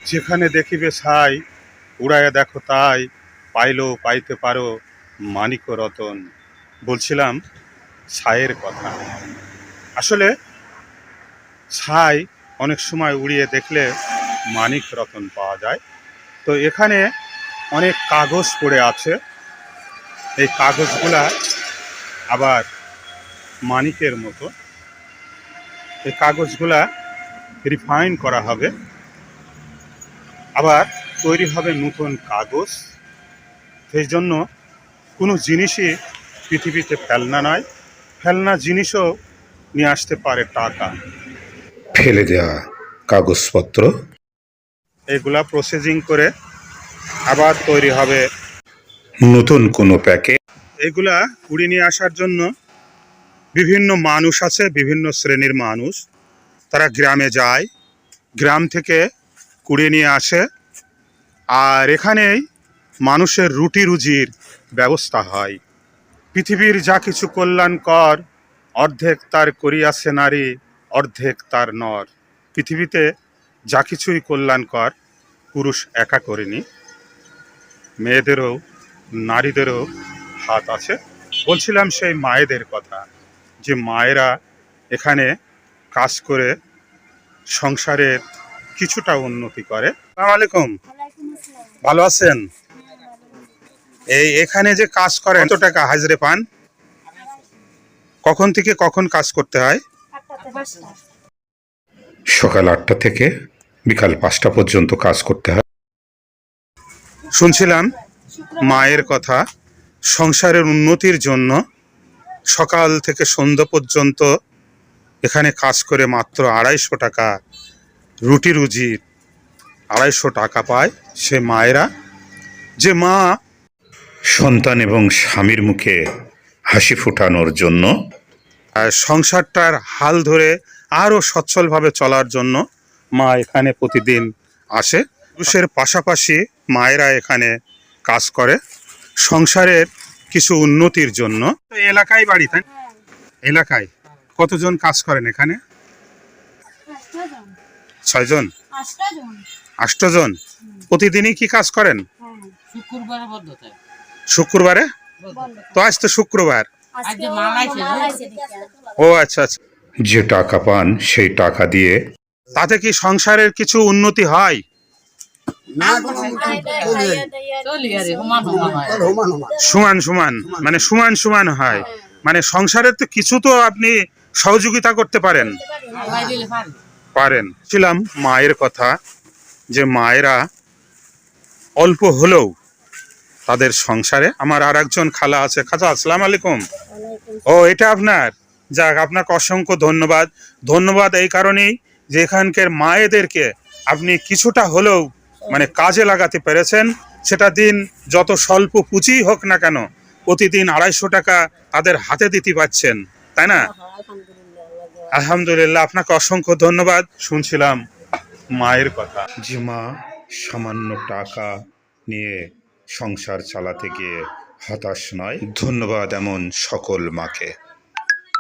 যেখানে দেখিবে ছাই, উড়াইয়া দেখো তাই, পাইলেও পাইতে পারো মানিক রতন। বলছিলাম ছাইয়ের কথা। আসলে ছাই অনেক সময় উড়িয়ে দেখলে মানিক রতন পাওয়া যায়। তো এখানে অনেক কাগজ পড়ে আছে। এই কাগজগুলা আবার মানিকের মতো। এই কাগজগুলা রিফাইন করা হবে, আবার তৈরি হবে নতুন কাগজ। সেই জন্য কোনো জিনিসই পৃথিবীতে ফেলনা নয়, ফেলনা জিনিসও নিয়ে আসতে পারে টাকা। ফেলে দেওয়া কাগজপত্র এগুলা প্রসেসিং করে আবার তৈরি হবে নতুন কোনো প্যাকেট। এগুলা কুড়িয়ে নিয়ে আসার জন্য বিভিন্ন মানুষ আছে, বিভিন্ন শ্রেণীর মানুষ। তারা গ্রামে যায়, গ্রাম থেকে কুড়িয়ে নিয়ে আসে, আর এখানেই মানুষের রুটি রুজির ব্যবস্থা হয়। পৃথিবীর যা কিছু কল্যাণকর, অর্ধেক তার করিয়াছে নারী, অর্ধেক তার নর। পৃথিবীতে যা কিছুই কল্যাণকর পুরুষ একা করেনি, মেয়েদেরও নারীদেরও হাত আছে। বলছিলাম সেই মায়েদের কথা, যে মায়েরা এখানে কাজ করে সংসারের কিছুটা উন্নতি করে। আসসালামু আলাইকুম, ভালো আছেন? এখানে যে কাজ করেন কত টাকা হাজিরে পান? কখন থেকে কখন কাজ করতে হয়? সকাল 8টা থেকে বিকাল 5টা পর্যন্ত কাজ করতে হয়। শুনছিলাম মায়ের কথা, সংসারের উন্নতির জন্য সকাল থেকে সন্ধ্যা পর্যন্ত এখানে কাজ করে মাত্র 250 টাকা রুটি রুজির 250 টাকা পায় সে মায়েরা। যে মা সন্তান এবং স্বামীর মুখে হাসি ফোটানোর জন্য, সংসারটার হাল ধরে আরও সচ্ছলভাবে চলার জন্য মা এখানে প্রতিদিন আসে। পুরুষের পাশাপাশি মায়েরা এখানে কাজ করে সংসারের কিছু উন্নতির জন্য। তো এলাকায় বাড়ি, তাই এলাকায় কতজন কাজ করেন এখানে? 6 জন, 8 জন। প্রতিদিনই কি কাজ করেন? শুক্রবারে? তো আজ তো শুক্রবার। ও আচ্ছা আচ্ছা। যে টাকা পান সেই টাকা দিয়ে তাতে কি সংসারের কিছু উন্নতি হয়? সমান সমান, মানে সমান সমান হয়, মানে সংসারের তো কিছু তো আপনি সহযোগিতা করতে পারেন। ছিলাম মায়ের কথা, যে মায়েরা অল্প হলেও তাদের সংসারে। আমার আর একজন খালা আছে। খালা, আসসালামু আলাইকুম। ও, এটা আপনার? যাক, আপনাকে অসংখ্য ধন্যবাদ। ধন্যবাদ এই কারণেই যে এখানকার মায়েদেরকে আপনি কিছুটা হলেও মানে কাজে লাগাতে পেরেছেন। সেটা দিন যত স্বল্প পুঁজিই হোক না কেন, প্রতিদিন 250 টাকা তাদের হাতে দিতে পারছেন, তাই না? আলহামদুলিল্লাহ, আপনাকে অসংখ্য ধন্যবাদ। শুনছিলাম মায়ের কথা, যে মা সামান্য টাকা নিয়ে সংসার চালাতে গিয়ে হতাশ নয়। ধন্যবাদ এমন সকল মাকে।